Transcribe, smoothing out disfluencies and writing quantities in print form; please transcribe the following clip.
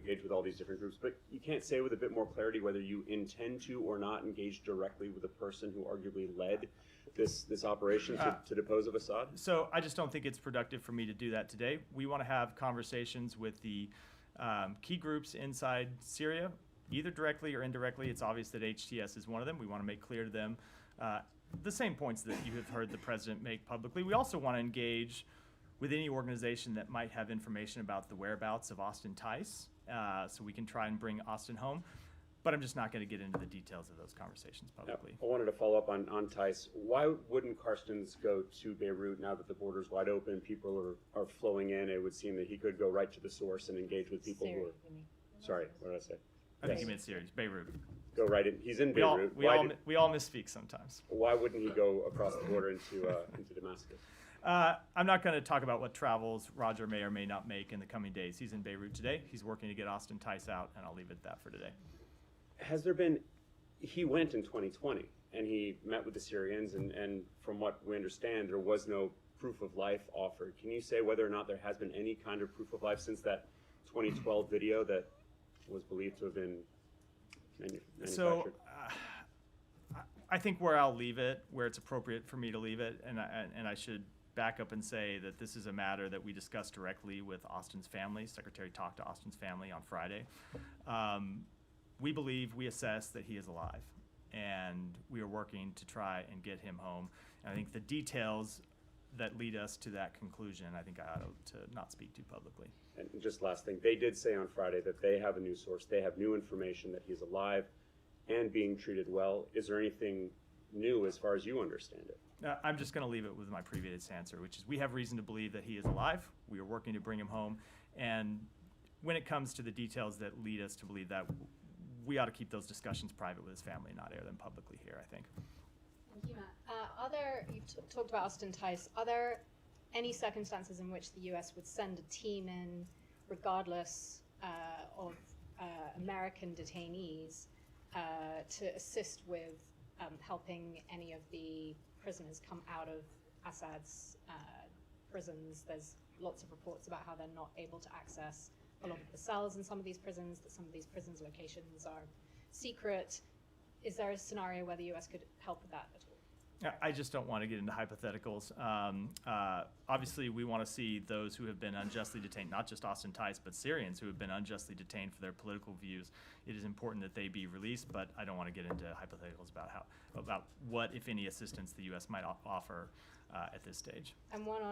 engage with all these different groups, but you can't say with a bit more clarity whether you intend to or not engage directly with the person who arguably led this operation to depose of Assad? So I just don't think it's productive for me to do that today. We want to have conversations with the key groups inside Syria, either directly or indirectly. It's obvious that HTS is one of them. We want to make clear to them the same points that you have heard the president make publicly. We also want to engage with any organization that might have information about the whereabouts of Austin Tice, so we can try and bring Austin home. But I'm just not going to get into the details of those conversations publicly. I wanted to follow up on Tice. Why wouldn't Carstens go to Beirut now that the border's wide open, people are flowing in? It would seem that he could go right to the source and engage with people Syria, who are... you mean? Sorry, what did I say? I think you meant Syria, Beirut. Go right in. He's in We all, Beirut. we all misspeak sometimes. Why wouldn't he go across the border into Damascus? I'm not going to talk about what travels Roger may or may not make in the coming days. He's in Beirut today. He's working to get Austin Tice out, and I'll leave it at that for today. Has there been, he went in 2020 and he met with the Syrians, and from what we understand, there was no proof of life offered. Can you say whether or not there has been any kind of proof of life since that 2012 video that was believed to have been manufactured? So I think where I'll leave it, where it's appropriate for me to leave it, and I should back up and say that this is a matter that we discussed directly with Austin's family. Secretary talked to Austin's family on Friday. We believe, we assess that he is alive, and we are working to try and get him home. And I think the details that lead us to that conclusion, I think I ought to not speak to publicly. And just last thing, they did say on Friday that they have a new source. They have new information that he's alive and being treated well. Is there anything new as far as you understand it? I'm just going to leave it with my previous answer, which is we have reason to believe that he is alive. We are working to bring him home. And when it comes to the details that lead us to believe that, we ought to keep those discussions private with his family, not air them publicly here, I think. Thank you, Matt. You've talked about Austin Tice. Are there any circumstances in which the U.S. would send a team in, regardless of American detainees, to assist with helping any of the prisoners come out of Assad's prisons? There's lots of reports about how they're not able to access a lot of the cells in some of these prisons, that some of these prisons' locations are secret. Is there a scenario where the U.S. could help with that at all? I just don't want to get into hypotheticals. Obviously, we want to see those who have been unjustly detained, not just Austin Tice, but Syrians who have been unjustly detained for their political views. It is important that they be released, but I don't want to get into hypotheticals about what, if any, assistance the U.S. might offer at this stage. And one